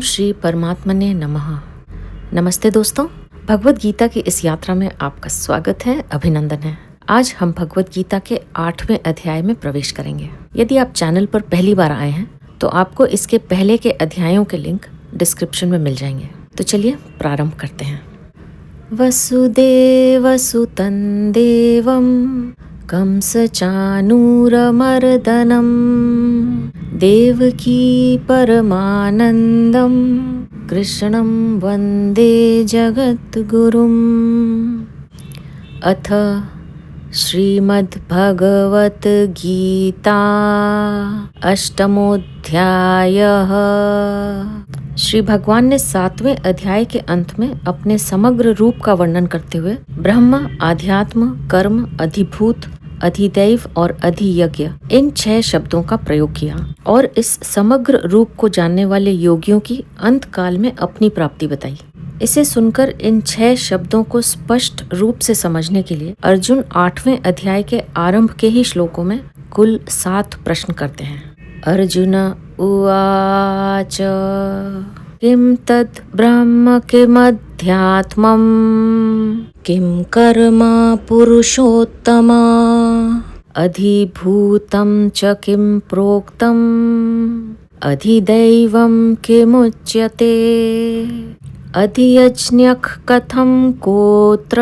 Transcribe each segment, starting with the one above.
श्री परमात्मने नमः। नमस्ते दोस्तों, भगवत गीता की इस यात्रा में आपका स्वागत है, अभिनंदन है। आज हम भगवत गीता के 8वें अध्याय में प्रवेश करेंगे। यदि आप चैनल पर पहली बार आए हैं तो आपको इसके पहले के अध्यायों के लिंक डिस्क्रिप्शन में मिल जाएंगे। तो चलिए प्रारंभ करते हैं। वसुदेवसुतं देवं कंसचानूरमर्दनं देवकी परमानन्दं कृष्णं वन्दे जगद्गुरुम्। अथ श्रीमद्भगवद्गीता अष्टमोऽध्यायः। श्री भगवान ने 7वें अध्याय के अंत में अपने समग्र रूप का वर्णन करते हुए ब्रह्म, आध्यात्म, कर्म, अधिभूत, अधिदैव और अधियज्ञ इन 6 शब्दों का प्रयोग किया और इस समग्र रूप को जानने वाले योगियों की अंत काल में अपनी प्राप्ति बताई। इसे सुनकर इन 6 शब्दों को स्पष्ट रूप से समझने के लिए अर्जुन 8वें अध्याय के आरंभ के ही श्लोकों में कुल 7 प्रश्न करते हैं। अर्जुन उवाच किं तद् ब्रह्म किमध्यात्मम् किं कर्म पुरुषोत्तम अधिभूतं च किं प्रोक्तम् अधिदैवं किमुच्यते अधियज्ञः कथं कोत्र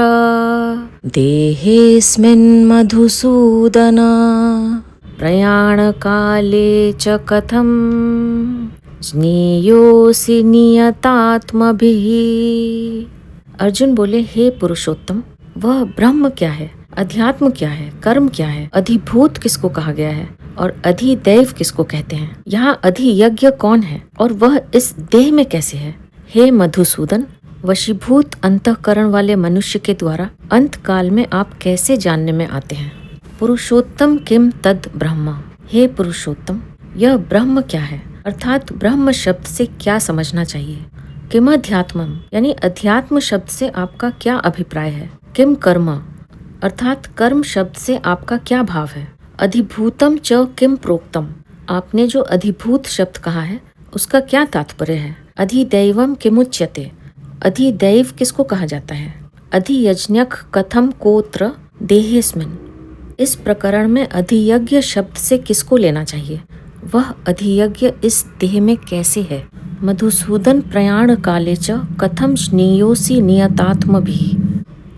देहेऽस्मिन् मधुसूदन प्रयाणकाले च कथं ज्ञेयोऽसि नियतात्मभिः। अर्जुन बोले, हे पुरुषोत्तम, वह ब्रह्म क्या है, अध्यात्म क्या है, कर्म क्या है, अधिभूत किसको कहा गया है और अधिदैव किसको कहते हैं। यहाँ अधियज्ञ कौन है और वह इस देह में कैसे है। हे मधुसूदन, वशीभूत अंतःकरण वाले मनुष्य के द्वारा अंत काल में आप कैसे जानने में आते हैं। पुरुषोत्तम किम तद ब्रह्म। हे पुरुषोत्तम, यह ब्रह्म क्या है, अर्थात ब्रह्म शब्द से क्या समझना चाहिए। किम अध्यात्मम, यानी अध्यात्म शब्द से आपका क्या अभिप्राय है। किम कर्म, अर्थात कर्म शब्द से आपका क्या भाव है। अधिभूतम च किम प्रोक्तम, आपने जो अधिभूत शब्द कहा है उसका क्या तात्पर्य है। अधिदैवम किमुच्यते, अधिदैव किसको कहा जाता है। अधियज्ञः कथम कोत्र देहेस्मिन्, इस प्रकरण में अधियज्ञ शब्द से किसको लेना चाहिए, वह अधियज्ञ इस देह में कैसे है। मधुसूदन प्रयाण काले च कथम ज्ञेयोऽसि नियतात्मभिः,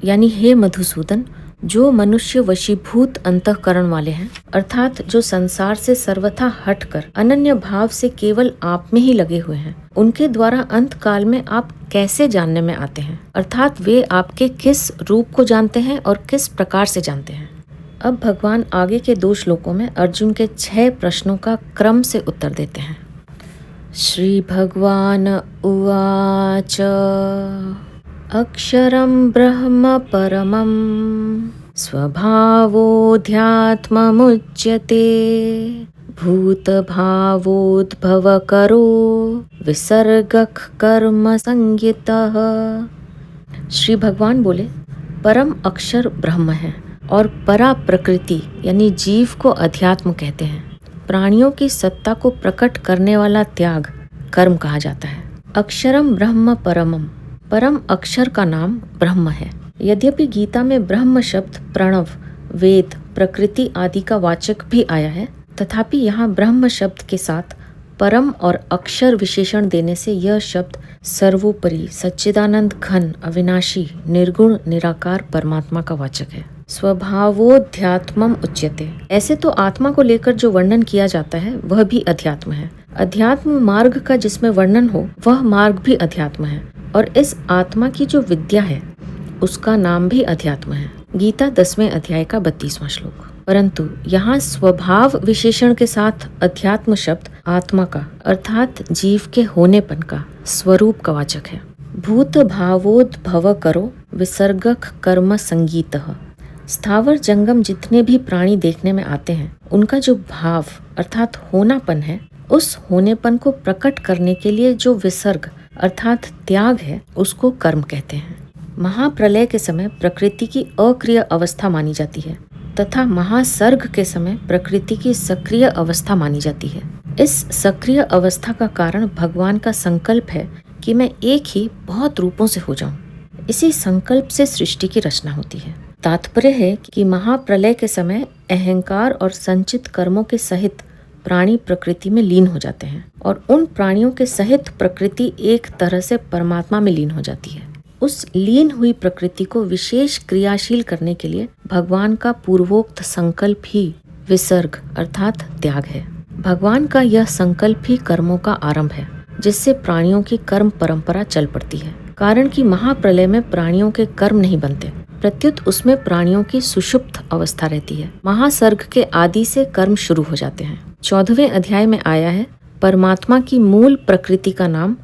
यानी हे मधुसूदन, जो मनुष्य वशीभूत अंतःकरण वाले हैं, अर्थात जो संसार से सर्वथा हटकर अनन्य भाव से केवल आप में ही लगे हुए हैं, उनके द्वारा अंत काल में आप कैसे जानने में आते हैं, अर्थात वे आपके किस रूप को जानते हैं और किस प्रकार से जानते हैं। अब भगवान आगे के 2 श्लोकों में अर्जुन के 6 प्रश्नों का क्रम से उत्तर देते हैं। श्री भगवान उवाच अक्षरं ब्रह्म परमं स्वभावोऽध्यात्ममुच्यते भूतभावोद्भवकरो विसर्गः कर्म संज्ञितः। श्री भगवान बोले, परम अक्षर ब्रह्म है और परा प्रकृति यानी जीव को अध्यात्म कहते हैं। प्राणियों की सत्ता को प्रकट करने वाला त्याग कर्म कहा जाता है। अक्षरम ब्रह्म परमम, परम अक्षर का नाम ब्रह्म है। यद्यपि गीता में ब्रह्म शब्द प्रणव, वेद, प्रकृति आदि का वाचक भी आया है, तथापि यहाँ ब्रह्म शब्द के साथ परम और अक्षर विशेषण देने से यह शब्द सर्वोपरि, सच्चिदानंद घन, अविनाशी, निर्गुण, निराकार परमात्मा का वाचक है। स्वभावोध्यात्मम उच्यते, ऐसे तो आत्मा को लेकर जो वर्णन किया जाता है वह भी अध्यात्म है। अध्यात्म मार्ग का जिसमें वर्णन हो वह मार्ग भी अध्यात्म है और इस आत्मा की जो विद्या है उसका नाम भी अध्यात्म है। गीता 10वें अध्याय का 32वां श्लोक। परंतु यहाँ स्वभाव विशेषण के साथ अध्यात्म शब्द आत्मा का अर्थात जीव के होनेपन का, स्वरूप का वाचक है। भूत भावोद्भव करो विसर्गः कर्म संगीतः, स्थावर जंगम जितने भी प्राणी देखने में आते हैं उनका जो भाव अर्थात होनापन है, उस होनेपन को प्रकट करने के लिए जो विसर्ग अर्थात त्याग है उसको कर्म कहते हैं। महाप्रलय के समय प्रकृति की अक्रिय अवस्था मानी जाती है तथा महासर्ग के समय प्रकृति की सक्रिय अवस्था मानी जाती है। इस सक्रिय अवस्था का कारण भगवान का संकल्प है कि मैं एक ही बहुत रूपों से हो जाऊं। इसी संकल्प से सृष्टि की रचना होती है। तात्पर्य है कि महाप्रलय के समय अहंकार और संचित कर्मों के सहित प्राणी प्रकृति में लीन हो जाते हैं और उन प्राणियों के सहित प्रकृति एक तरह से परमात्मा में लीन हो जाती है। उस लीन हुई प्रकृति को विशेष क्रियाशील करने के लिए भगवान का पूर्वोक्त संकल्प ही विसर्ग अर्थात त्याग है। भगवान का यह संकल्प ही कर्मों का आरंभ है, जिससे प्राणियों की कर्म परंपरा चल पड़ती है। कारण कि महाप्रलय में प्राणियों के कर्म नहीं बनते, प्रत्युत उसमें प्राणियों की सुषुप्त अवस्था रहती है। महासर्ग के आदि से कर्म शुरू हो जाते हैं। 14वें अध्याय में आया है, परमात्मा की मूल प्रकृति का नाम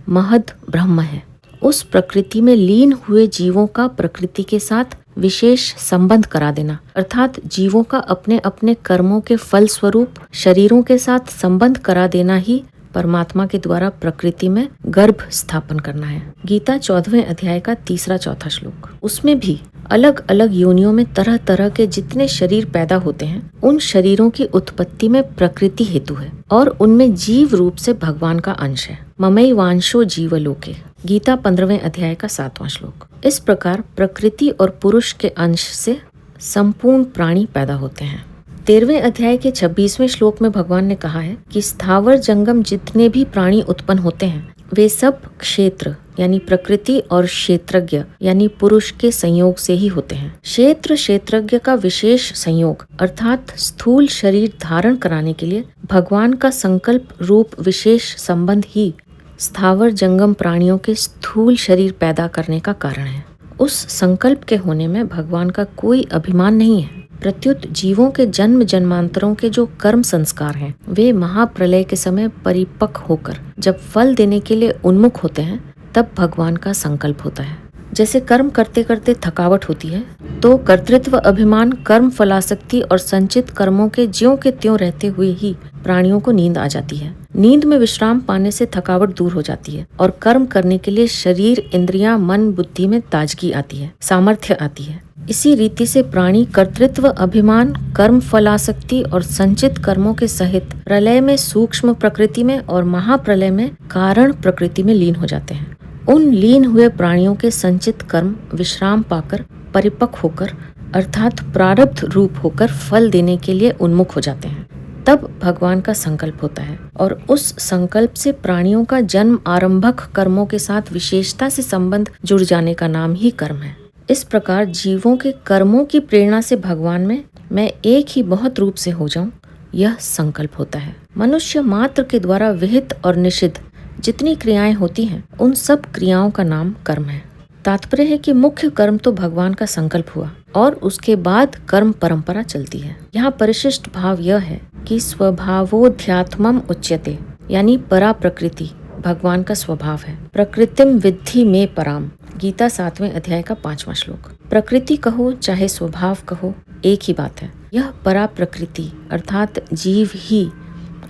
महद ब्रह्म है। उस प्रकृति में लीन हुए जीवों का प्रकृति के साथ विशेष संबंध करा देना, अर्थात जीवों का अपने अपने कर्मों के फल स्वरूप शरीरों के साथ संबंध करा देना ही परमात्मा के द्वारा प्रकृति में गर्भ स्थापन करना है। गीता 14वें अध्याय का 3-4 श्लोक। उसमें भी अलग अलग योनियों में तरह तरह के जितने शरीर पैदा होते हैं, उन शरीरों की उत्पत्ति में प्रकृति हेतु है और उनमें जीव रूप से भगवान का अंश है। ममई वांशो जीवलोके, गीता 15वें अध्याय का 7वां श्लोक। इस प्रकार प्रकृति और पुरुष के अंश से संपूर्ण प्राणी पैदा होते हैं। 13वें अध्याय के 26वें श्लोक में भगवान ने कहा है कि स्थावर जंगम जितने भी प्राणी उत्पन्न होते हैं, वे सब क्षेत्र यानी प्रकृति और क्षेत्रज्ञ यानी पुरुष के संयोग से ही होते हैं। क्षेत्र क्षेत्रज्ञ का विशेष संयोग अर्थात स्थूल शरीर धारण कराने के लिए भगवान का संकल्प रूप विशेष संबंध ही स्थावर जंगम प्राणियों के स्थूल शरीर पैदा करने का कारण है। उस संकल्प के होने में भगवान का कोई अभिमान नहीं है, प्रत्युत जीवों के जन्म जन्मांतरों के जो कर्म संस्कार हैं, वे महाप्रलय के समय परिपक्व होकर जब फल देने के लिए उन्मुख होते हैं, तब भगवान का संकल्प होता है। जैसे कर्म करते करते थकावट होती है, तो कर्तृत्व अभिमान, कर्म फलासक्ति और संचित कर्मों के ज्यों के त्यों रहते हुए ही प्राणियों को नींद आ जाती है। नींद में विश्राम पाने से थकावट दूर हो जाती है और कर्म करने के लिए शरीर, इंद्रियां, मन, बुद्धि में ताजगी आती है, सामर्थ्य आती है। इसी रीति से प्राणी कर्तृत्व अभिमान, कर्म फलासक्ति और संचित कर्मों के सहित प्रलय में सूक्ष्म प्रकृति में और महाप्रलय में कारण प्रकृति में लीन हो जाते हैं। उन लीन हुए प्राणियों के संचित कर्म विश्राम पाकर परिपक्व होकर अर्थात प्रारब्ध रूप होकर फल देने के लिए उन्मुख हो जाते हैं। तब भगवान का संकल्प होता है और उस संकल्प से प्राणियों का जन्म आरंभक कर्मों के साथ विशेषता से संबंध जुड़ जाने का नाम ही कर्म है। इस प्रकार जीवों के कर्मों की प्रेरणा से भगवान में मैं एक ही बहुत रूप से हो जाऊं, यह संकल्प होता है। मनुष्य मात्र के द्वारा विहित और निषिद्ध जितनी क्रियाएं होती हैं, उन सब क्रियाओं का नाम कर्म है। तात्पर्य है कि मुख्य कर्म तो भगवान का संकल्प हुआ और उसके बाद कर्म परंपरा चलती है। यहाँ परिशिष्ट भाव यह है कि स्वभावोध्यात्मम उच्यते, यानी परा प्रकृति भगवान का स्वभाव है। प्रकृतिम विद्धि में पराम, गीता 7वें अध्याय का 5वां श्लोक। प्रकृति कहो चाहे स्वभाव कहो, एक ही बात है। यह परा प्रकृति अर्थात जीव ही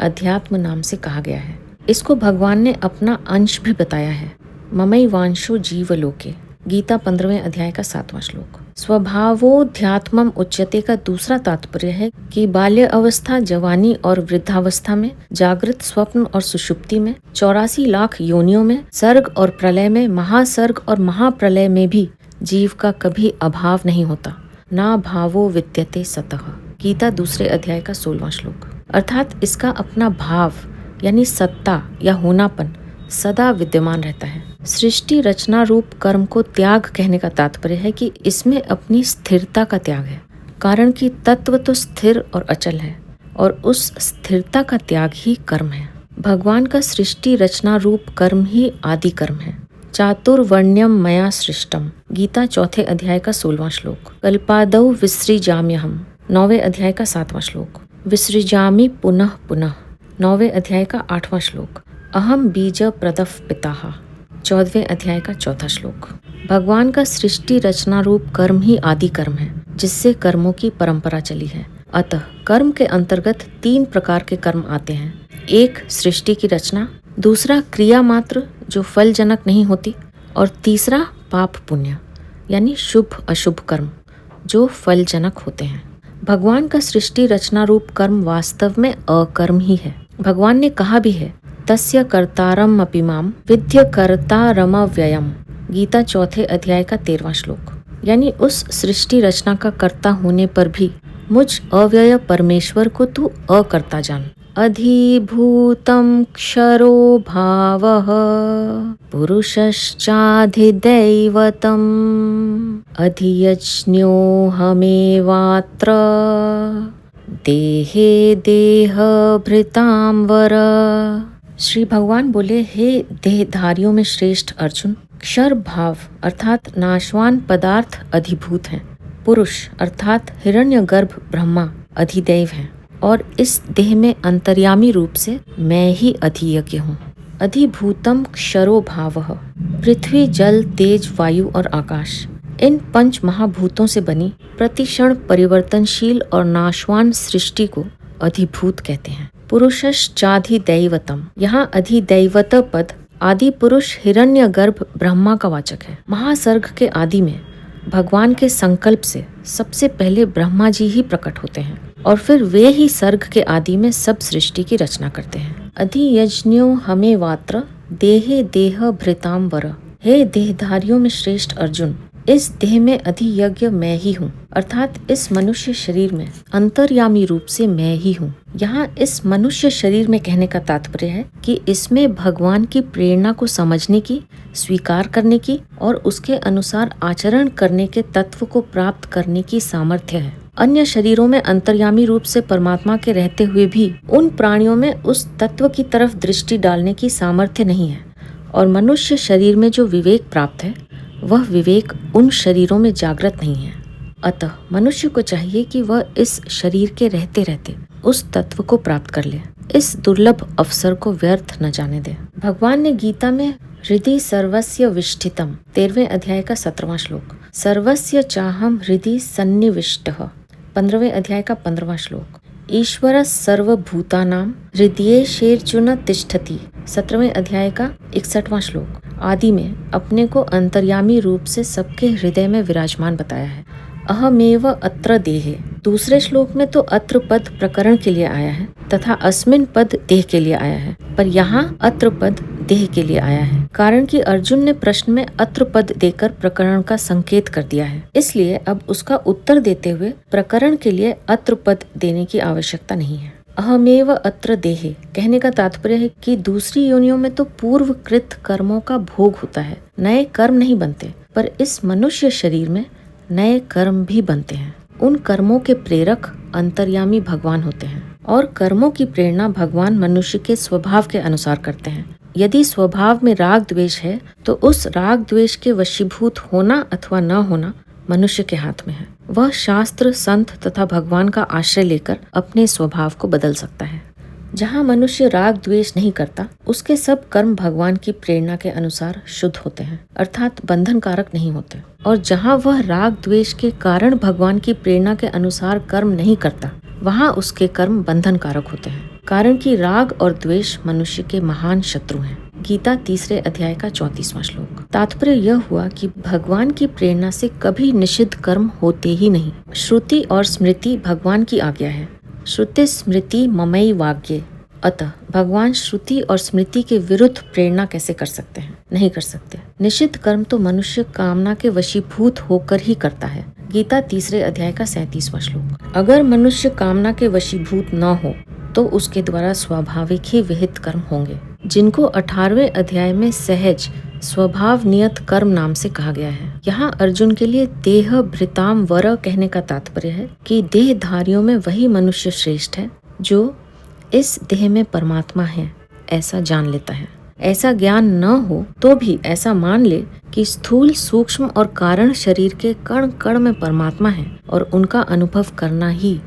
अध्यात्म नाम से कहा गया है। इसको भगवान ने अपना अंश भी बताया है। ममई वांशो जीवलोके, गीता 15वें अध्याय का 7वां श्लोक। स्वभावोध्यात्मम उच्यते का दूसरा तात्पर्य है कि बाल्य अवस्था, जवानी और वृद्धावस्था में, जागृत, स्वप्न और सुषुप्ति में, 84 लाख योनियों में, सर्ग और प्रलय में, महासर्ग और महाप्रलय में भी जीव का कभी अभाव नहीं होता। ना भावो विद्यते सतः, गीता 2 अध्याय का 16वां श्लोक। अर्थात इसका अपना भाव यानी सत्ता या होनापन सदा विद्यमान रहता है। सृष्टि रचना रूप कर्म को त्याग कहने का तात्पर्य है कि इसमें अपनी स्थिरता का त्याग है। कारण कि तत्व तो स्थिर और अचल है और उस स्थिरता का त्याग ही कर्म है। भगवान का सृष्टि रचना रूप कर्म ही आदि कर्म है। चातुर्वर्ण्यम मया सृष्टम, गीता 4 अध्याय का 16वां श्लोक। कल्पादौ विसृजाम्यहम्, 9वें अध्याय का 7वां श्लोक। विसृजामि पुनः पुनः, 9वें अध्याय का 8वां श्लोक। अहम बीज प्रदः पिताः, 14वें अध्याय का 4था श्लोक। भगवान का सृष्टि रचना रूप कर्म ही आदि कर्म है, जिससे कर्मों की परंपरा चली है। अतः कर्म के अंतर्गत 3 प्रकार के कर्म आते हैं। एक सृष्टि की रचना, दूसरा क्रिया मात्र जो फल जनक नहीं होती, और तीसरा पाप पुण्य यानी शुभ अशुभ कर्म जो फल जनक होते हैं। भगवान का सृष्टि रचना रूप कर्म वास्तव में अकर्म ही है। भगवान ने कहा भी है, तस्य कर्तारम अपि माम विद्य कर्तारमव्ययम। गीता 4 अध्याय का 13वां श्लोक। यानी उस सृष्टि रचना का कर्ता होने पर भी मुझ अव्यय परमेश्वर को तू अकर्ता जान। अधिभूतं क्षरो भावः पुरुषश्चाधिदैवतम् अधियज्ञोऽहमेवात्र देहे देहभृतां वर। श्री भगवान बोले, हे देहधारियों में श्रेष्ठ अर्जुन, क्षर भाव अर्थात नाशवान पदार्थ अधिभूत हैं, पुरुष अर्थात हिरण्यगर्भ ब्रह्मा अधिदैव हैं, और इस देह में अंतर्यामी रूप से मैं ही अधियज्ञ हूँ। अधिभूतम क्षरो भावः, पृथ्वी जल तेज वायु और आकाश, इन 5 महाभूतों से बनी प्रतिक्षण परिवर्तनशील और नाशवान सृष्टि को अधिभूत कहते हैं। पुरुषश्चाधिदैवतम, यहाँ अधिदैवत पद आदि पुरुष हिरण्यगर्भ ब्रह्मा का वाचक है। महासर्ग के आदि में भगवान के संकल्प से सबसे पहले ब्रह्मा जी ही प्रकट होते हैं और फिर वे ही सर्ग के आदि में सब सृष्टि की रचना करते हैं। अधियज्ञो हमें वात्र देहे देह भृताम वर। हे देहधारियों में श्रेष्ठ अर्जुन, इस देह में अधियज्ञ मैं ही हूँ, अर्थात इस मनुष्य शरीर में अंतर्यामी रूप से मैं ही हूँ। यहाँ इस मनुष्य शरीर में कहने का तात्पर्य है कि इसमें भगवान की प्रेरणा को समझने की, स्वीकार करने की और उसके अनुसार आचरण करने के तत्व को प्राप्त करने की सामर्थ्य है। अन्य शरीरों में अंतर्यामी रूप से परमात्मा के रहते हुए भी उन प्राणियों में उस तत्व की तरफ दृष्टि डालने की सामर्थ्य नहीं है, और मनुष्य शरीर में जो विवेक प्राप्त है वह विवेक उन शरीरों में जागृत नहीं है। अतः मनुष्य को चाहिए कि वह इस शरीर के रहते रहते उस तत्व को प्राप्त कर ले, इस दुर्लभ अवसर को व्यर्थ न जाने दे। भगवान ने गीता में हृदि सर्वस्य विष्ठितम 13वें अध्याय का 17वां श्लोक, सर्वस्य चाहम हृदि सन्निविष्टः 15वें अध्याय का 15वां श्लोक, ईश्वर सर्वभूतानां हृदयेषु तिष्ठति 17वें अध्याय का 61वां श्लोक आदि में अपने को अंतर्यामी रूप से सबके हृदय में विराजमान बताया है। अहमेव अत्र देहे, दूसरे श्लोक में तो अत्र पद प्रकरण के लिए आया है तथा अस्मिन पद देह के लिए आया है, पर यहाँ अत्र पद देह के लिए आया है, कारण कि अर्जुन ने प्रश्न में अत्र पद देकर प्रकरण का संकेत कर दिया है। इसलिए अब उसका उत्तर देते हुए प्रकरण के लिए अत्र पद देने की आवश्यकता नहीं है। अहमेव अत्र देहे कहने का तात्पर्य है कि दूसरी योनियों में तो पूर्व कृत कर्मों का भोग होता है, नए कर्म नहीं बनते, पर इस मनुष्य शरीर में नए कर्म भी बनते हैं। उन कर्मों के प्रेरक अंतर्यामी भगवान होते हैं और कर्मों की प्रेरणा भगवान मनुष्य के स्वभाव के अनुसार करते हैं। यदि स्वभाव में राग द्वेष है तो उस राग द्वेष के वशीभूत होना अथवा न होना मनुष्य के हाथ में है। वह शास्त्र, संत तथा भगवान का आश्रय लेकर अपने स्वभाव को बदल सकता है। जहाँ मनुष्य राग द्वेष नहीं करता, उसके सब कर्म भगवान की प्रेरणा के अनुसार शुद्ध होते हैं, अर्थात बंधन कारक नहीं होते। और जहाँ वह राग द्वेष के कारण भगवान की प्रेरणा के अनुसार कर्म नहीं करता, वहाँ उसके कर्म बंधन कारक होते हैं, कारण कि राग और द्वेष मनुष्य के महान शत्रु हैं। गीता 3 अध्याय का 34वां श्लोक। तात्पर्य यह हुआ कि भगवान की प्रेरणा से कभी निषिद्ध कर्म होते ही नहीं। श्रुति और स्मृति भगवान की आज्ञा है। श्रुति स्मृति ममई वाग्ये, अतः भगवान श्रुति और स्मृति के विरुद्ध प्रेरणा कैसे कर सकते हैं? नहीं कर सकते। निषिद्ध कर्म तो मनुष्य कामना के वशीभूत होकर ही करता है। गीता 3 अध्याय का 37वां श्लोक। अगर मनुष्य कामना के वशीभूत न हो तो उसके द्वारा स्वाभाविक ही विहित कर्म होंगे, जिनको 18वें अध्याय में सहज स्वभाव नियत कर्म नाम से कहा गया है। यहाँ अर्जुन के लिए देह भृताम वर कहने का तात्पर्य है कि देहधारियों में वही मनुष्य श्रेष्ठ है जो इस देह में परमात्मा है ऐसा जान लेता है। ऐसा ज्ञान न हो तो भी ऐसा मान ले कि स्थूल, सूक्ष्म और कारण शरीर के कण कण में परमात्मा है और उनका अनुभव करना ही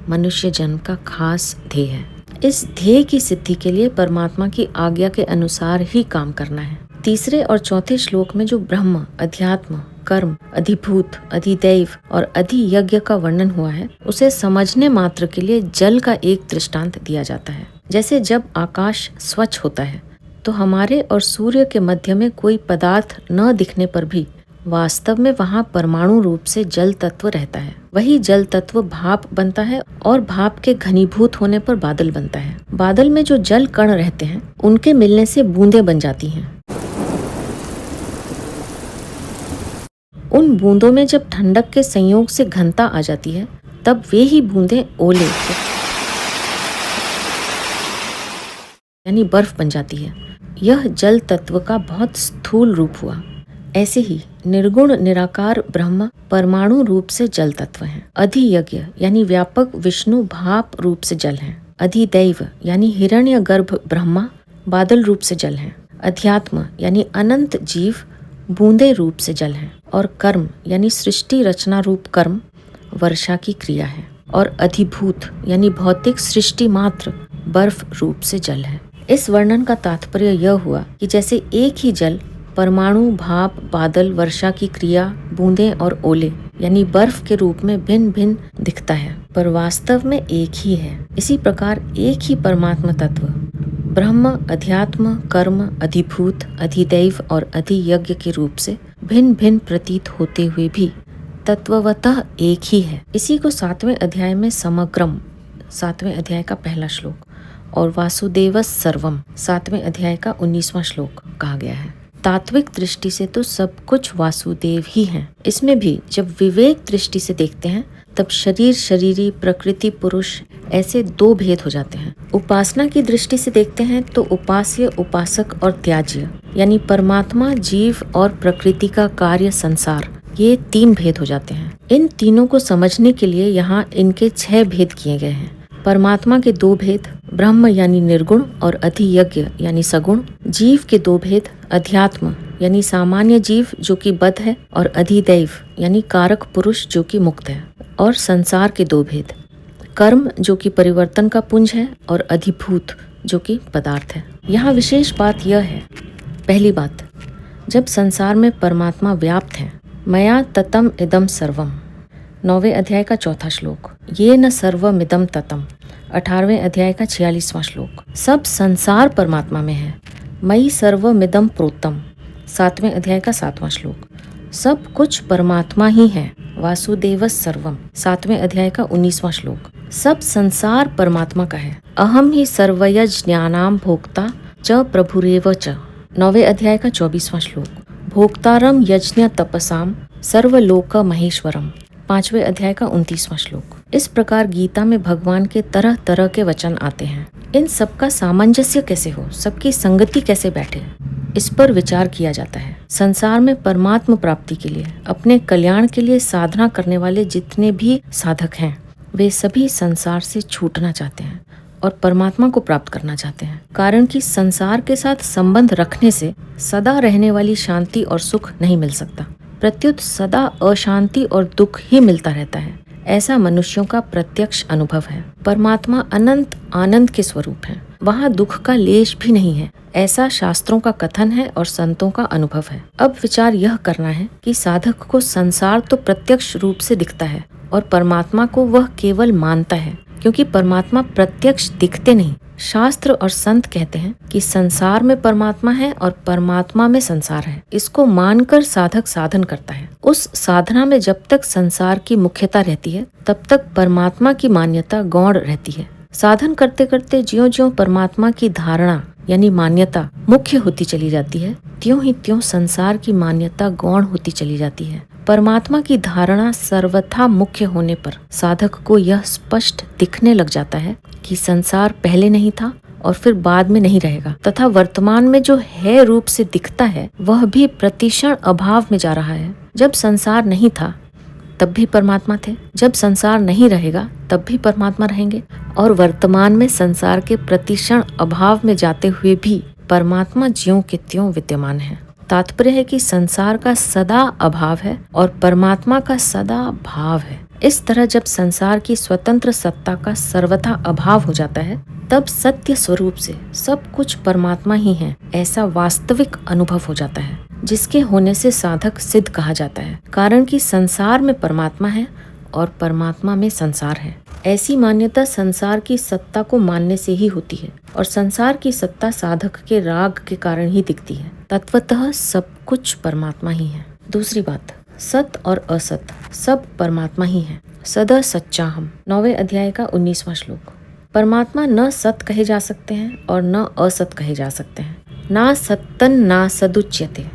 मनुष्य जन्म का खास ध्येय है। इस ध्येय की सिद्धि के लिए परमात्मा की आज्ञा के अनुसार ही काम करना है। 3 और 4 श्लोक में जो ब्रह्म, अध्यात्म, कर्म, अधिभूत, अधिदैव और अधियज्ञ का वर्णन हुआ है, उसे समझने मात्र के लिए जल का एक दृष्टांत दिया जाता है। जैसे जब आकाश स्वच्छ होता है तो हमारे और सूर्य के मध्य में कोई पदार्थ न दिखने पर भी वास्तव में वहाँ परमाणु रूप से जल तत्व रहता है। वही जल तत्व भाप बनता है और भाप के घनीभूत होने पर बादल बनता है। बादल में जो जल कण रहते हैं उनके मिलने से बूंदें बन जाती हैं। उन बूंदों में जब ठंडक के संयोग से घनता आ जाती है तब वे ही बूंदें ओले यानी बर्फ बन जाती है। यह जल तत्व का बहुत स्थूल रूप हुआ। ऐसे ही निर्गुण निराकार ब्रह्म परमाणु रूप से जल तत्व हैं। अधियज्ञ यानी व्यापक विष्णु भाप रूप से जल हैं। अधिदैव यानी हिरण्यगर्भ ब्रह्मा बादल रूप से जल हैं। अध्यात्म यानी अनंत जीव बूंदे रूप से जल हैं। और कर्म यानी सृष्टि रचना रूप कर्म वर्षा की क्रिया है। और अधिभूत यानी भौतिक सृष्टि मात्र बर्फ रूप से जल है। इस वर्णन का तात्पर्य यह हुआ कि जैसे एक ही जल परमाणु भाप बादल वर्षा की क्रिया बूंदें और ओले यानी बर्फ के रूप में भिन्न भिन्न दिखता है पर वास्तव में एक ही है। इसी प्रकार एक ही परमात्मा तत्व ब्रह्म अध्यात्म कर्म अधिभूत अधिदैव और अधियज्ञ के रूप से भिन्न भिन्न प्रतीत होते हुए भी तत्वतः एक ही है। इसी को 7वें अध्याय में समग्रम 7वें अध्याय का पहला श्लोक और वासुदेवस सर्वम 7वें अध्याय का 19वां श्लोक कहा गया है। तात्विक दृष्टि से तो सब कुछ वासुदेव ही हैं। इसमें भी जब विवेक दृष्टि से देखते हैं तब शरीर शरीरी प्रकृति पुरुष ऐसे दो भेद हो जाते हैं। उपासना की दृष्टि से देखते हैं तो उपास्य उपासक और त्याज्य यानी परमात्मा जीव और प्रकृति का कार्य संसार ये 3 भेद हो जाते हैं। इन तीनों को समझने के लिए यहाँ इनके 6 भेद किए गए हैं। परमात्मा के 2 भेद ब्रह्म यानी निर्गुण और अधियज्ञ यानी सगुण, जीव के 2 भेद अध्यात्म यानी सामान्य जीव जो कि बद्ध है और अधिदैव यानी कारक पुरुष जो कि मुक्त है, और संसार के 2 भेद कर्म जो कि परिवर्तन का पुंज है और अधिभूत जो कि पदार्थ है। यहाँ विशेष बात यह है, पहली बात, जब संसार में परमात्मा व्याप्त है, मया ततम इदम सर्वम 9वें अध्याय का 4था श्लोक, ये न सर्वमिदम ततम 18वें अध्याय का 46वां श्लोक, सब संसार परमात्मा में है। मयि सर्वमिदम प्रोतम 7वें अध्याय का 7वां श्लोक, सब कुछ परमात्मा ही है। वासुदेवस सर्वम 7वें अध्याय का 19वां श्लोक, सब संसार परमात्मा का है। अहम ही सर्वयज्ञ ज्ञानाम भोक्ता च प्रभुरेव च 9वें अध्याय का 24वां श्लोक, भोक्तारम यज्ञ तपसाम सर्वलोक महेश्वरम 5वें अध्याय का 29वां श्लोक। इस प्रकार गीता में भगवान के तरह तरह के वचन आते हैं। इन सबका सामंजस्य कैसे हो, सबकी संगति कैसे बैठे, इस पर विचार किया जाता है। संसार में परमात्म प्राप्ति के लिए अपने कल्याण के लिए साधना करने वाले जितने भी साधक हैं वे सभी संसार से छूटना चाहते हैं और परमात्मा को प्राप्त करना चाहते हैं। कारण कि संसार के साथ संबंध रखने से सदा रहने वाली शांति और सुख नहीं मिल सकता, प्रत्युत सदा अशांति और दुख ही मिलता रहता है। ऐसा मनुष्यों का प्रत्यक्ष अनुभव है। परमात्मा अनंत आनंद के स्वरूप है, वहाँ दुख का लेश भी नहीं है, ऐसा शास्त्रों का कथन है और संतों का अनुभव है। अब विचार यह करना है कि साधक को संसार तो प्रत्यक्ष रूप से दिखता है और परमात्मा को वह केवल मानता है, क्योंकि परमात्मा प्रत्यक्ष दिखते नहीं। शास्त्र और संत कहते हैं कि संसार में परमात्मा है और परमात्मा में संसार है। इसको मानकर साधक साधन करता है। उस साधना में जब तक संसार की मुख्यता रहती है तब तक परमात्मा की मान्यता गौण रहती है। साधन करते करते ज्यों-ज्यों परमात्मा की धारणा यानी मान्यता मुख्य होती चली जाती है, त्यों ही त्यों संसार की मान्यता गौण होती चली जाती है। परमात्मा की धारणा सर्वथा मुख्य होने पर साधक को यह स्पष्ट दिखने लग जाता है कि संसार पहले नहीं था और फिर बाद में नहीं रहेगा, तथा वर्तमान में जो है रूप से दिखता है वह भी प्रतिक्षण अभाव में जा रहा है। जब संसार नहीं था तब भी परमात्मा थे, जब संसार नहीं रहेगा तब भी परमात्मा रहेंगे, और वर्तमान में संसार के प्रतिक्षण अभाव में जाते हुए भी परमात्मा ज्यों के त्यों विद्यमान है। तात्पर्य है कि संसार का सदा अभाव है और परमात्मा का सदा भाव है। इस तरह जब संसार की स्वतंत्र सत्ता का सर्वथा अभाव हो जाता है तब सत्य स्वरूप से सब कुछ परमात्मा ही है ऐसा वास्तविक अनुभव हो जाता है, जिसके होने से साधक सिद्ध कहा जाता है। कारण कि संसार में परमात्मा है और परमात्मा में संसार है। ऐसी मान्यता संसार की सत्ता को मानने से ही होती है और संसार की सत्ता साधक के राग के कारण ही दिखती है। तत्वतः सब कुछ परमात्मा ही है। दूसरी बात, सत और असत सब परमात्मा ही है। सदा सच्चा हम, 9वें अध्याय का 19वां श्लोक। परमात्मा न सत कहे जा सकते हैं और न असत कहे जा सकते हैं। ना सत्तन ना सदुच्यते,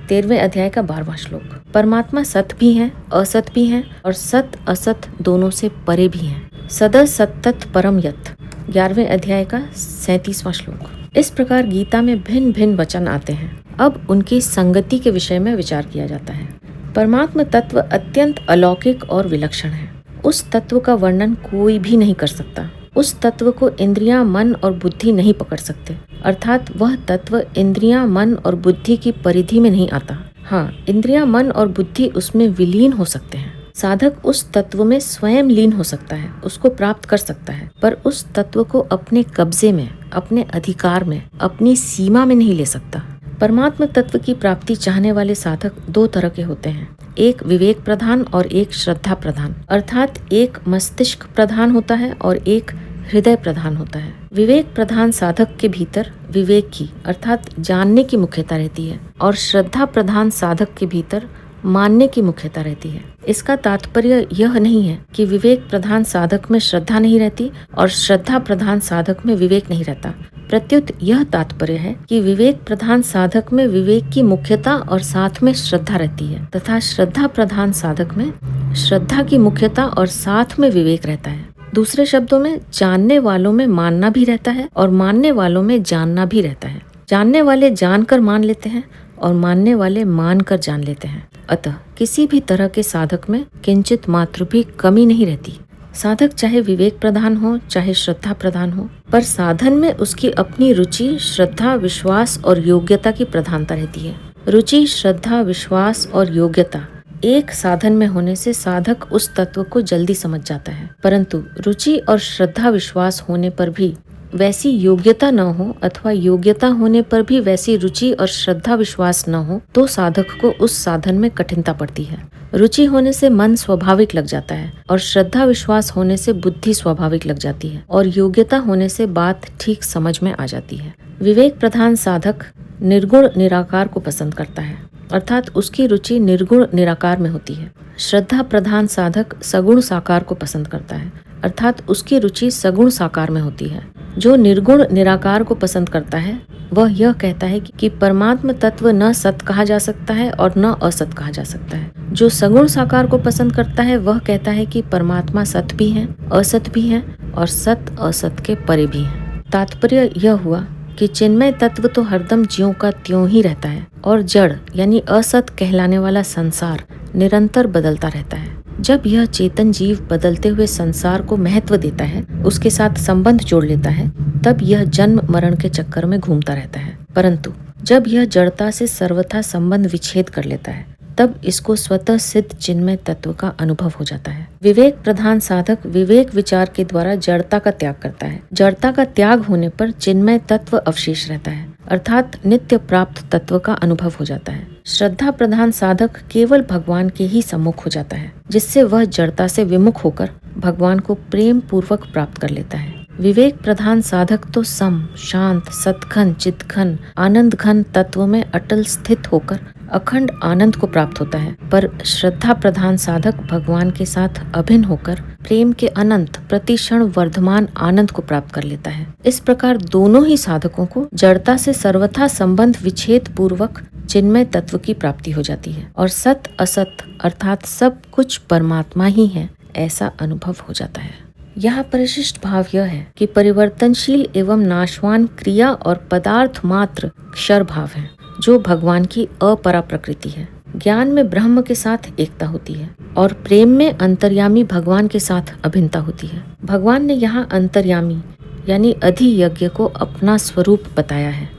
13वें अध्याय का 12वां श्लोक। परमात्मा सत भी हैं, असत भी हैं और सत असत दोनों से परे भी हैं। सदा सत्तत परम यत्, 11वें अध्याय का 37वां श्लोक। इस प्रकार गीता में भिन्न भिन्न वचन आते हैं। अब उनकी संगति के विषय में विचार किया जाता है। परमात्म तत्व अत्यंत अलौकिक और विलक्षण है। उस तत्व का वर्णन कोई भी नहीं कर सकता। उस तत्व को इंद्रियां, मन और बुद्धि नहीं पकड़ सकते, अर्थात वह तत्व इंद्रियां, मन और बुद्धि की परिधि में नहीं आता। हाँ, इंद्रियां, मन और बुद्धि उसमें विलीन हो सकते हैं। साधक उस तत्व में स्वयं लीन हो सकता है, उसको प्राप्त कर सकता है, पर उस तत्व को अपने कब्जे में, अपने अधिकार में, अपनी सीमा में नहीं ले सकता। परमात्म तत्व की प्राप्ति चाहने वाले साधक दो तरह के होते हैं, एक विवेक प्रधान और एक श्रद्धा प्रधान, अर्थात एक मस्तिष्क प्रधान होता है और एक हृदय प्रधान होता है। विवेक प्रधान साधक के भीतर विवेक की अर्थात जानने की मुख्यता रहती है और श्रद्धा प्रधान साधक के भीतर मानने की मुख्यता रहती है। इसका तात्पर्य यह नहीं है कि विवेक प्रधान साधक में श्रद्धा नहीं रहती और श्रद्धा प्रधान साधक में विवेक नहीं रहता। प्रत्युत यह तात्पर्य है कि विवेक प्रधान साधक में विवेक की मुख्यता और साथ में श्रद्धा रहती है तथा श्रद्धा प्रधान साधक में श्रद्धा की मुख्यता और साथ में विवेक रहता है। दूसरे शब्दों में, जानने वालों में मानना भी रहता है और मानने वालों में जानना भी रहता है। जानने वाले जानकर मान लेते हैं और मानने वाले मानकर जान लेते हैं। अतः किसी भी तरह के साधक में किंचित मात्र भी कमी नहीं रहती। साधक चाहे विवेक प्रधान हो चाहे श्रद्धा प्रधान हो, पर साधन में उसकी अपनी रुचि, श्रद्धा, विश्वास और योग्यता की प्रधानता रहती है। रुचि, श्रद्धा, विश्वास और योग्यता एक साधन में होने से साधक उस तत्व को जल्दी समझ जाता है, परंतु रुचि और श्रद्धा विश्वास होने पर भी वैसी योग्यता न हो अथवा योग्यता होने पर भी वैसी रुचि और श्रद्धा विश्वास न हो तो साधक को उस साधन में कठिनता पड़ती है। रुचि होने से मन स्वाभाविक लग जाता है और श्रद्धा विश्वास होने से बुद्धि स्वाभाविक लग जाती है और योग्यता होने से बात ठीक समझ में आ जाती है। विवेक प्रधान साधक निर्गुण निराकार को पसंद करता है, अर्थात उसकी रुचि निर्गुण निराकार में होती है। श्रद्धा प्रधान साधक सगुण साकार को पसंद करता है, अर्थात उसकी रुचि सगुण साकार में होती है। जो निर्गुण निराकार को पसंद करता है वह यह कहता है कि परमात्म तत्व न सत कहा जा सकता है और न असत कहा जा सकता है। जो सगुण साकार को पसंद करता है वह कहता है कि परमात्मा सत भी है, असत भी है और सत असत के परे भी है। तात्पर्य यह हुआ कि चिन्मय तत्व तो हरदम ज्यों का त्यों ही रहता है और जड़ यानी असत कहलाने वाला संसार निरंतर बदलता रहता है। जब यह चेतन जीव बदलते हुए संसार को महत्व देता है, उसके साथ संबंध जोड़ लेता है, तब यह जन्म मरण के चक्कर में घूमता रहता है। परंतु जब यह जड़ता से सर्वथा संबंध विच्छेद कर लेता है, तब इसको स्वतः सिद्ध चिन्मय तत्व का अनुभव हो जाता है। विवेक प्रधान साधक विवेक विचार के द्वारा जड़ता का त्याग करता है। जड़ता का त्याग होने पर चिन्मय तत्व अवशेष रहता है, अर्थात नित्य प्राप्त तत्व का अनुभव हो जाता है। श्रद्धा प्रधान साधक केवल भगवान के ही सम्मुख हो जाता है, जिससे वह जड़ता से विमुख होकर भगवान को प्रेम पूर्वक प्राप्त कर लेता है। विवेक प्रधान साधक तो सम, शांत, सतघन, चितघन, आनंद घन तत्व में अटल स्थित होकर अखंड आनंद को प्राप्त होता है, पर श्रद्धा प्रधान साधक भगवान के साथ अभिन्न होकर प्रेम के अनंत प्रतिक्षण वर्धमान आनंद को प्राप्त कर लेता है। इस प्रकार दोनों ही साधकों को जड़ता से सर्वथा संबंध विच्छेद पूर्वक चिन्मय तत्व की प्राप्ति हो जाती है और सत असत अर्थात सब कुछ परमात्मा ही है ऐसा अनुभव हो जाता है। यहाँ परिशिष्ट भाव यह है कि परिवर्तनशील एवं नाशवान क्रिया और पदार्थ मात्र क्षर भाव है, जो भगवान की अपरा प्रकृति है। ज्ञान में ब्रह्म के साथ एकता होती है और प्रेम में अंतर्यामी भगवान के साथ अभिन्नता होती है। भगवान ने यहाँ अंतर्यामी यानी अधियज्ञ को अपना स्वरूप बताया है।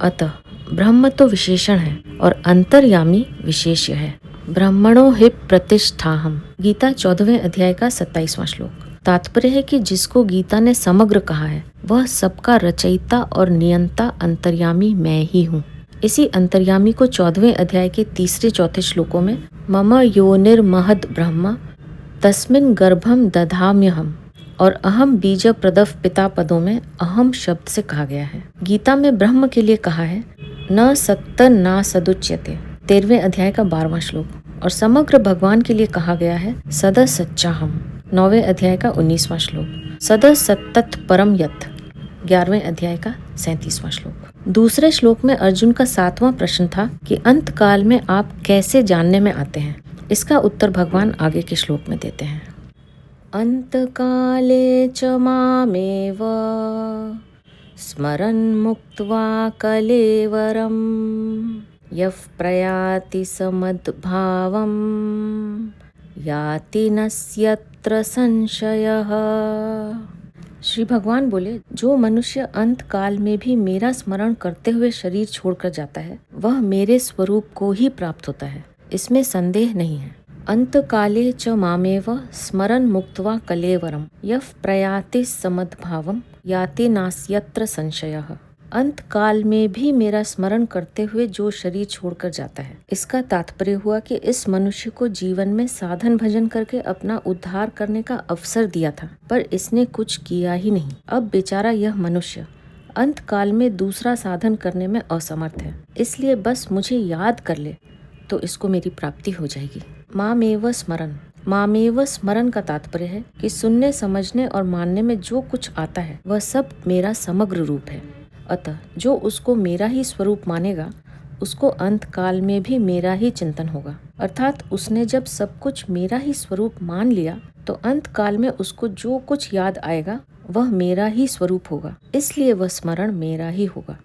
अतः ब्रह्म तो विशेषण है और अंतर्यामी विशेष्य है। ब्रह्मणो हि प्रतिष्ठाहम, गीता 14वें अध्याय का 27वां श्लोक। तात्पर्य है कि जिसको गीता ने समग्र कहा है वह सबका रचयिता और नियंता अंतर्यामी मैं ही हूँ। इसी अंतर्यामी को 14वें अध्याय के 3-4 श्लोकों में मम योनिर्महद् ब्रह्म तस्मिन् गर्भम दधाम्यहम और अहम बीज प्रदव पिता पदों में अहम शब्द से कहा गया है। गीता में ब्रह्म के लिए कहा है न सत्त ना सदुच्यते, 13वें अध्याय का 12वां श्लोक। और समग्र भगवान के लिए कहा गया है सदा सच्चा हम, 9वें अध्याय का 19वां श्लोक। सदा सत्तत परम यत, 11वें अध्याय का 37वां श्लोक। दूसरे श्लोक में अर्जुन का 7वां प्रश्न था कि अंत काल में आप कैसे जानने में आते हैं। इसका उत्तर भगवान आगे के श्लोक में देते हैं। अंत काले च मामेव स्मरन् मुक्त्वा कलेवरम यः प्रयाति समद्भावं याति नस्यत्र संशयः। श्री भगवान बोले, जो मनुष्य अंत काल में भी मेरा स्मरण करते हुए शरीर छोड़कर जाता है वह मेरे स्वरूप को ही प्राप्त होता है, इसमें संदेह नहीं है। अंत काले च मामेव स्मरन् मुक्त्वा कलेवरम यः प्रयाति समद्भावम याति नास्यत्र संशयः। अंत काल में भी मेरा स्मरण करते हुए जो शरीर छोड़कर जाता है, इसका तात्पर्य हुआ कि इस मनुष्य को जीवन में साधन भजन करके अपना उद्धार करने का अवसर दिया था, पर इसने कुछ किया ही नहीं। अब बेचारा यह मनुष्य अंत काल में दूसरा साधन करने में असमर्थ है, इसलिए बस मुझे याद कर ले तो इसको मेरी प्राप्ति हो जाएगी। मामेव स्मरण, मामेव स्मरण का तात्पर्य है कि सुनने समझने और मानने में जो कुछ आता है वह सब मेरा समग्र रूप है। अतः जो उसको मेरा ही स्वरूप मानेगा उसको अंत काल में भी मेरा ही चिंतन होगा। अर्थात उसने जब सब कुछ मेरा ही स्वरूप मान लिया तो अंत काल में उसको जो कुछ याद आएगा वह मेरा ही स्वरूप होगा, इसलिए वह स्मरण मेरा ही होगा।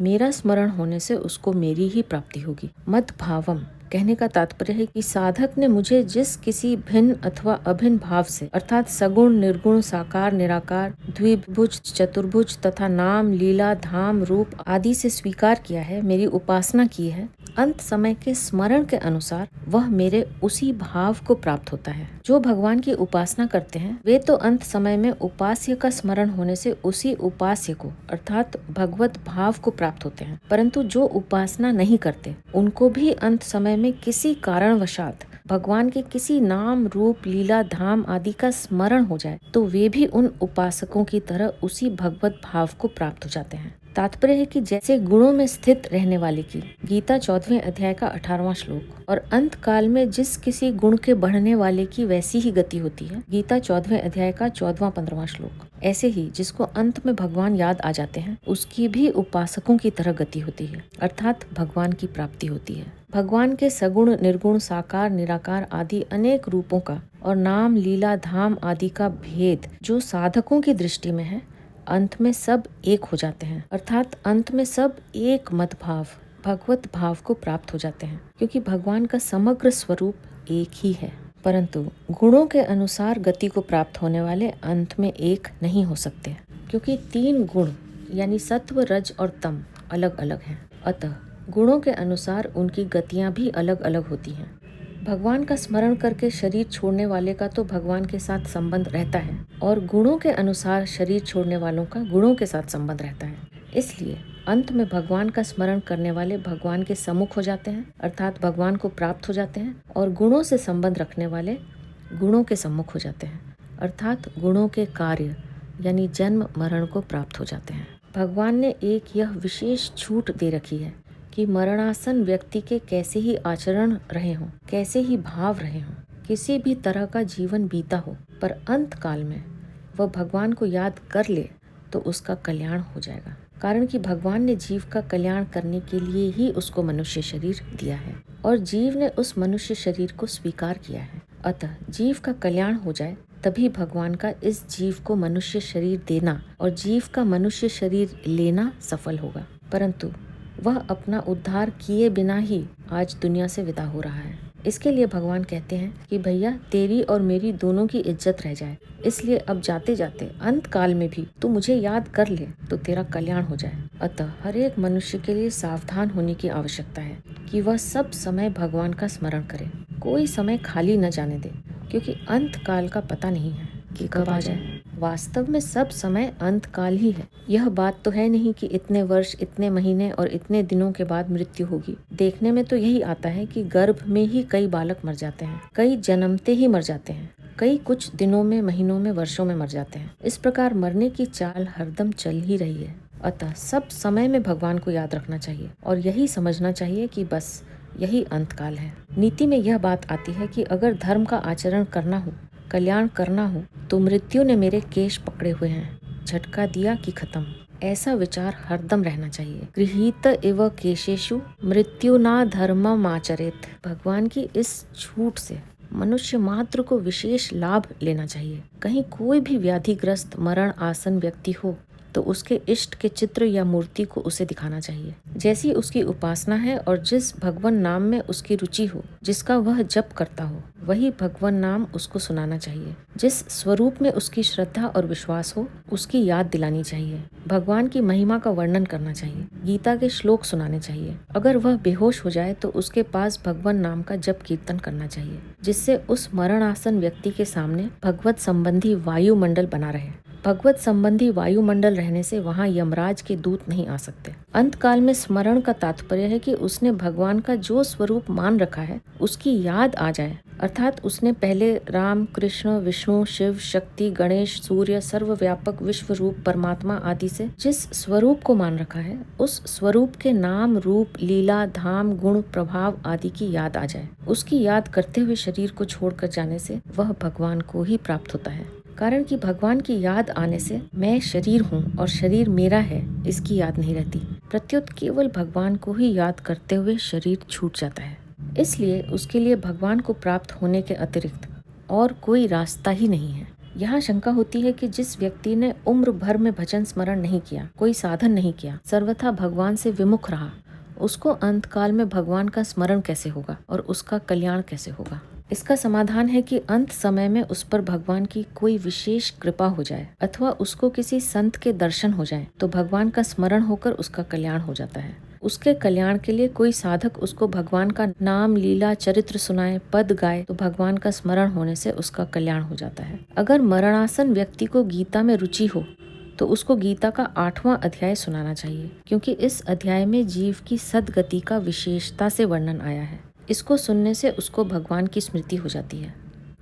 मेरा स्मरण होने से उसको मेरी ही प्राप्ति होगी। मद भावम कहने का तात्पर्य है कि साधक ने मुझे जिस किसी भिन्न अथवा अभिन्न भाव से अर्थात सगुण निर्गुण साकार निराकार द्विभुज चतुर्भुज तथा नाम लीला धाम रूप आदि से स्वीकार किया है, मेरी उपासना की है, अंत समय के स्मरण के अनुसार वह मेरे उसी भाव को प्राप्त होता है। जो भगवान की उपासना करते हैं वे तो अंत समय में उपास्य का स्मरण होने से उसी उपास्य को अर्थात भगवत भाव को प्राप्त होते हैं, परंतु जो उपासना नहीं करते उनको भी अंत समय में किसी कारणवशात भगवान के किसी नाम रूप लीला धाम आदि का स्मरण हो जाए तो वे भी उन उपासकों की तरह उसी भगवत भाव को प्राप्त हो जाते हैं। तात्पर्य है कि जैसे गुणों में स्थित रहने वाले की गीता 14वें अध्याय का 18वां श्लोक और अंत काल में जिस किसी गुण के बढ़ने वाले की वैसी ही गति होती है, गीता 14वें अध्याय का 14वां 15वां श्लोक। ऐसे ही जिसको अंत में भगवान याद आ जाते हैं उसकी भी उपासकों की तरह गति होती है, अर्थात भगवान की प्राप्ति होती है। भगवान के सगुण निर्गुण साकार निराकार आदि अनेक रूपों का और नाम लीला धाम आदि का भेद जो साधकों की दृष्टि में है, अंत में सब एक हो जाते हैं, अर्थात अंत में सब एक मत भाव भगवत भाव को प्राप्त हो जाते हैं, क्योंकि भगवान का समग्र स्वरूप एक ही है। परंतु गुणों के अनुसार गति को प्राप्त होने वाले अंत में एक नहीं हो सकते, क्योंकि 3 गुण यानी सत्व रज और तम अलग अलग हैं। अतः गुणों के अनुसार उनकी गतियां भी अलग अलग होती हैं। भगवान का स्मरण करके शरीर छोड़ने वाले का तो भगवान के साथ संबंध रहता है और गुणों के अनुसार शरीर छोड़ने वालों का गुणों के साथ संबंध रहता है। इसलिए अंत में भगवान का स्मरण करने वाले भगवान के सम्मुख हो जाते हैं, अर्थात भगवान को प्राप्त हो जाते हैं, और गुणों से संबंध रखने वाले गुणों के सम्मुख हो जाते हैं, अर्थात गुणों के कार्य यानी जन्म मरण को प्राप्त हो जाते हैं। भगवान ने एक यह विशेष छूट दे रखी है कि मरणासन व्यक्ति के कैसे ही आचरण रहे हों, कैसे ही भाव रहे हों, किसी भी तरह का जीवन बीता हो, पर अंत काल में वह भगवान को याद कर ले तो उसका कल्याण हो जाएगा। कारण कि भगवान ने जीव का कल्याण करने के लिए ही उसको मनुष्य शरीर दिया है और जीव ने उस मनुष्य शरीर को स्वीकार किया है। अतः जीव का कल्याण हो जाए तभी भगवान का इस जीव को मनुष्य शरीर देना और जीव का मनुष्य शरीर लेना सफल होगा। परंतु वह अपना उद्धार किए बिना ही आज दुनिया से विदा हो रहा है। इसके लिए भगवान कहते हैं कि भैया तेरी और मेरी दोनों की इज्जत रह जाए, इसलिए अब जाते जाते अंत काल में भी तू मुझे याद कर ले तो तेरा कल्याण हो जाए। अतः हर एक मनुष्य के लिए सावधान होने की आवश्यकता है कि वह सब समय भगवान का स्मरण करे, कोई समय खाली न जाने दे, क्योंकि अंत काल का पता नहीं है कि कब आ जाए। वास्तव में सब समय अंत काल ही है। यह बात तो है नहीं कि इतने वर्ष इतने महीने और इतने दिनों के बाद मृत्यु होगी। देखने में तो यही आता है कि गर्भ में ही कई बालक मर जाते हैं, कई जन्मते ही मर जाते हैं, कई कुछ दिनों में महीनों में वर्षों में मर जाते हैं। इस प्रकार मरने की चाल हरदम चल ही रही है। अतः सब समय में भगवान को याद रखना चाहिए और यही समझना चाहिए कि बस यही अंतकाल है। नीति में यह बात आती है कि अगर धर्म का आचरण करना हो, कल्याण करना हो, तो मृत्यु ने मेरे केश पकड़े हुए हैं, झटका दिया कि खत्म। ऐसा विचार हरदम रहना चाहिए। गृहीत इव केशेषु मृत्यु ना धर्मम आचरेत। भगवान की इस छूट से मनुष्य मात्र को विशेष लाभ लेना चाहिए। कहीं कोई भी व्याधिग्रस्त मरण आसन व्यक्ति हो तो उसके इष्ट के चित्र या मूर्ति को उसे दिखाना चाहिए। जैसी उसकी उपासना है और जिस भगवान नाम में उसकी रुचि हो, जिसका वह जप करता हो, वही भगवान नाम उसको सुनाना चाहिए। जिस स्वरूप में उसकी श्रद्धा और विश्वास हो, उसकी याद दिलानी चाहिए। भगवान की महिमा का वर्णन करना चाहिए। गीता के श्लोक सुनाने चाहिए। अगर वह बेहोश हो जाए तो उसके पास भगवान नाम का जप कीर्तन करना चाहिए, जिससे उस मरणासन व्यक्ति के सामने भगवत संबंधी वायुमंडल बना रहे। भगवत संबंधी वायुमंडल रहने से वहाँ यमराज के दूत नहीं आ सकते। अंत काल में स्मरण का तात्पर्य है कि उसने भगवान का जो स्वरूप मान रखा है उसकी याद आ जाए, अर्थात उसने पहले राम, कृष्ण, विष्णु, शिव, शक्ति, गणेश, सूर्य, सर्वव्यापक विश्व रूप परमात्मा आदि से जिस स्वरूप को मान रखा है, उस स्वरूप के नाम, रूप, लीला, धाम, गुण, प्रभाव आदि की याद आ जाए। उसकी याद करते हुए शरीर को छोड़कर जाने से वह भगवान को ही प्राप्त होता है। कारण कि भगवान की याद आने से मैं शरीर हूँ और शरीर मेरा है, इसकी याद नहीं रहती। प्रत्युत केवल भगवान को ही याद करते हुए शरीर छूट जाता है। इसलिए उसके लिए भगवान को प्राप्त होने के अतिरिक्त और कोई रास्ता ही नहीं है। यहाँ शंका होती है कि जिस व्यक्ति ने उम्र भर में भजन स्मरण नहीं किया, कोई साधन नहीं किया, सर्वथा भगवान से विमुख रहा, उसको अंतकाल में भगवान का स्मरण कैसे होगा और उसका कल्याण कैसे होगा? इसका समाधान है कि अंत समय में उस पर भगवान की कोई विशेष कृपा हो जाए अथवा उसको किसी संत के दर्शन हो जाए तो भगवान का स्मरण होकर उसका कल्याण हो जाता है। उसके कल्याण के लिए कोई साधक उसको भगवान का नाम, लीला, चरित्र सुनाए, पद गाए तो भगवान का स्मरण होने से उसका कल्याण हो जाता है। अगर मरणासन व्यक्ति को गीता में रुचि हो तो उसको गीता का 8वां अध्याय सुनाना चाहिए, क्योंकि इस अध्याय में जीव की सद्गति का विशेषता से वर्णन आया है। इसको सुनने से उसको भगवान की स्मृति हो जाती है,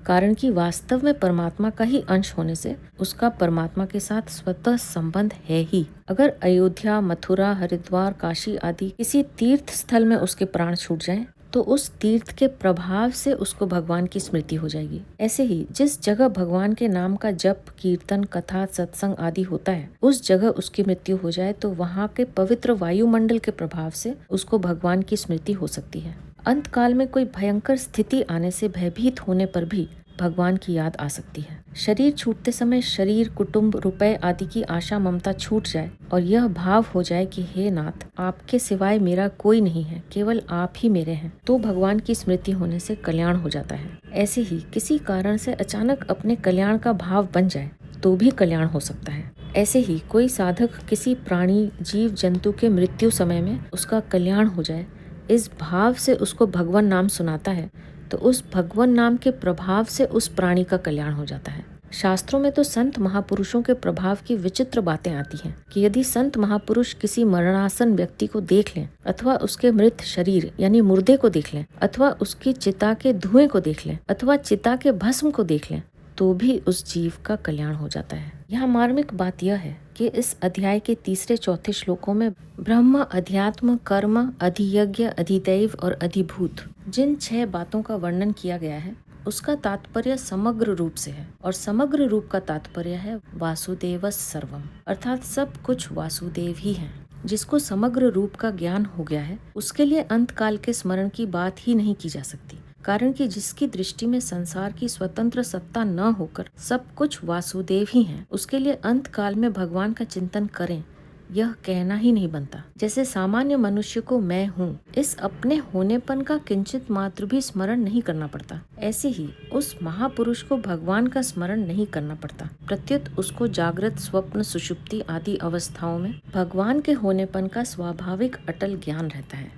कारण कि वास्तव में परमात्मा का ही अंश होने से उसका परमात्मा के साथ स्वतः संबंध है ही। अगर अयोध्या, मथुरा, हरिद्वार, काशी आदि किसी तीर्थ स्थल में उसके प्राण छूट जाएं, तो उस तीर्थ के प्रभाव से उसको भगवान की स्मृति हो जाएगी। ऐसे ही जिस जगह भगवान के नाम का जप, कीर्तन, कथा, सत्संग आदि होता है, उस जगह उसकी मृत्यु हो जाए तो वहाँ के पवित्र वायुमंडल के प्रभाव से उसको भगवान की स्मृति हो सकती है। अंत काल में कोई भयंकर स्थिति आने से भयभीत होने पर भी भगवान की याद आ सकती है। शरीर छूटते समय शरीर, कुटुंब, रुपए आदि की आशा ममता छूट जाए और यह भाव हो जाए कि हे नाथ, आपके सिवाय मेरा कोई नहीं है, केवल आप ही मेरे हैं, तो भगवान की स्मृति होने से कल्याण हो जाता है। ऐसे ही किसी कारण से अचानक अपने कल्याण का भाव बन जाए तो भी कल्याण हो सकता है। ऐसे ही कोई साधक किसी प्राणी, जीव जंतु के मृत्यु समय में उसका कल्याण हो जाए, इस भाव से उसको भगवान नाम सुनाता है तो उस भगवान नाम के प्रभाव से उस प्राणी का कल्याण हो जाता है। शास्त्रों में तो संत महापुरुषों के प्रभाव की विचित्र बातें आती हैं कि यदि संत महापुरुष किसी मरणासन व्यक्ति को देख लें अथवा उसके मृत शरीर यानी मुर्दे को देख लें अथवा उसकी चिता के धुएं को देख लें अथवा चिता के भस्म को देख लें तो भी उस जीव का कल्याण हो जाता है। यहाँ मार्मिक बात यह है कि इस अध्याय के 3-4 श्लोकों में ब्रह्म, अध्यात्म, कर्म, अधियज्ञ, अधिदैव और अधिभूत जिन 6 बातों का वर्णन किया गया है उसका तात्पर्य समग्र रूप से है, और समग्र रूप का तात्पर्य है वासुदेव सर्वम, अर्थात सब कुछ वासुदेव ही है। जिसको समग्र रूप का ज्ञान हो गया है उसके लिए अंत काल के स्मरण की बात ही नहीं की जा सकती, कारण कि जिसकी दृष्टि में संसार की स्वतंत्र सत्ता न होकर सब कुछ वासुदेव ही है, उसके लिए अंत काल में भगवान का चिंतन करें यह कहना ही नहीं बनता। जैसे सामान्य मनुष्य को मैं हूँ इस अपने होनेपन का किंचित मात्र भी स्मरण नहीं करना पड़ता, ऐसे ही उस महापुरुष को भगवान का स्मरण नहीं करना पड़ता। प्रत्युत उसको जागृत, स्वप्न, सुषुप्ति आदि अवस्थाओं में भगवान के होनेपन का स्वाभाविक अटल ज्ञान रहता है।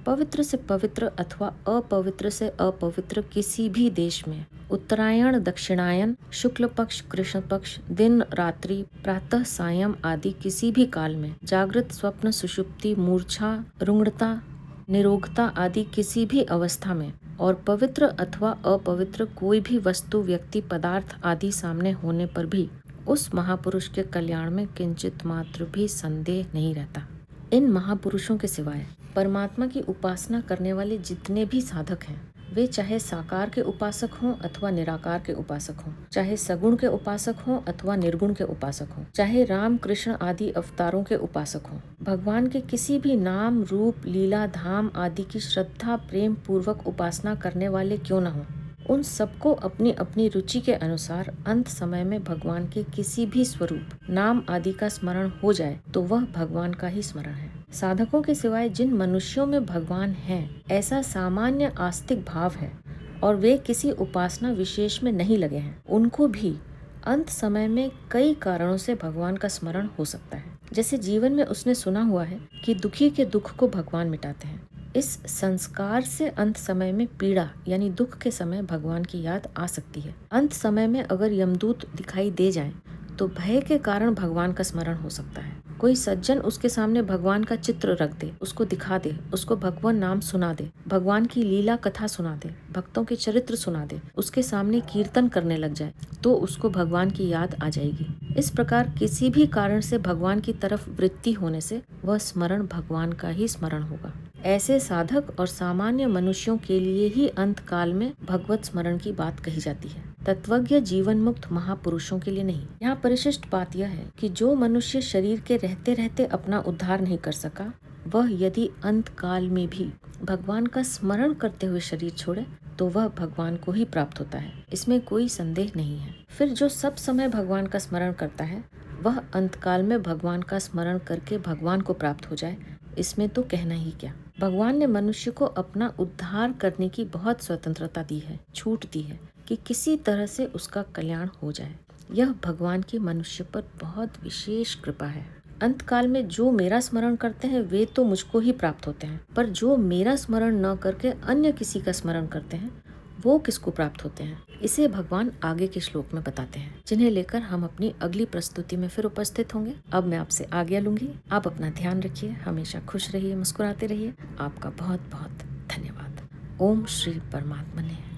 पवित्र से पवित्र अथवा अपवित्र से अपवित्र किसी भी देश में उत्तरायण, दक्षिणायन, शुक्ल पक्ष, कृष्ण पक्ष, दिन, रात्रि, प्रातः, सायं आदि किसी भी काल में जागृत, स्वप्न, सुषुप्ति, मूर्छा, रुग्णता, निरोगता आदि किसी भी अवस्था में और पवित्र अथवा अपवित्र कोई भी वस्तु, व्यक्ति, पदार्थ आदि सामने होने पर भी उस महापुरुष के कल्याण में किंचित मात्र भी संदेह नहीं रहता। इन महापुरुषों के सिवाय परमात्मा की उपासना करने वाले जितने भी साधक हैं, वे चाहे साकार के उपासक हों अथवा निराकार के उपासक हों, चाहे सगुण के उपासक हों अथवा निर्गुण के उपासक हों, चाहे राम कृष्ण आदि अवतारों के उपासक हों, भगवान के किसी भी नाम रूप लीला धाम आदि की श्रद्धा प्रेम पूर्वक उपासना करने वाले क्यों न हों, उन सबको अपनी अपनी रुचि के अनुसार अंत समय में भगवान के किसी भी स्वरूप नाम आदि का स्मरण हो जाए तो वह भगवान का ही स्मरण है। साधकों के सिवाय जिन मनुष्यों में भगवान है, ऐसा सामान्य आस्तिक भाव है और वे किसी उपासना विशेष में नहीं लगे हैं, उनको भी अंत समय में कई कारणों से भगवान का स्मरण हो सकता है। जैसे जीवन में उसने सुना हुआ है कि दुखी के दुख को भगवान मिटाते हैं। इस संस्कार से अंत समय में पीड़ा यानी दुख के समय भगवान की याद आ सकती है। अंत समय में अगर यमदूत दिखाई दे जाएं, तो भय के कारण भगवान का स्मरण हो सकता है। कोई सज्जन उसके सामने भगवान का चित्र रख दे, उसको दिखा दे, उसको भगवान नाम सुना दे, भगवान की लीला कथा सुना दे, भक्तों के चरित्र सुना दे, उसके सामने कीर्तन करने लग जाए, तो उसको भगवान की याद आ जाएगी। इस प्रकार किसी भी कारण से भगवान की तरफ वृत्ति होने से वह स्मरण भगवान का ही स्मरण होगा। ऐसे साधक और सामान्य मनुष्यों के लिए ही अंत काल में भगवत स्मरण की बात कही जाती है, तत्वज्ञ जीवन मुक्त महापुरुषों के लिए नहीं। यहाँ परिशिष्ट बात यह है कि जो मनुष्य शरीर के रहते रहते अपना उद्धार नहीं कर सका, वह यदि अंत काल में भी भगवान का स्मरण करते हुए शरीर छोड़े तो वह भगवान को ही प्राप्त होता है, इसमें कोई संदेह नहीं है। फिर जो सब समय भगवान का स्मरण करता है, वह अंतकाल में भगवान का स्मरण करके भगवान को प्राप्त हो जाए, इसमें तो कहना ही क्या। भगवान ने मनुष्य को अपना उद्धार करने की बहुत स्वतंत्रता दी है, छूट दी है कि किसी तरह से उसका कल्याण हो जाए। यह भगवान की मनुष्य पर बहुत विशेष कृपा है। अंतकाल में जो मेरा स्मरण करते हैं वे तो मुझको ही प्राप्त होते हैं, पर जो मेरा स्मरण न करके अन्य किसी का स्मरण करते हैं वो किसको प्राप्त होते हैं, इसे भगवान आगे के श्लोक में बताते हैं, जिन्हें लेकर हम अपनी अगली प्रस्तुति में फिर उपस्थित होंगे। अब मैं आपसे आज्ञा लूंगी। आप अपना ध्यान रखिए, हमेशा खुश रहिए, मुस्कुराते रहिए। आपका बहुत बहुत धन्यवाद। ओम श्री परमात्मने।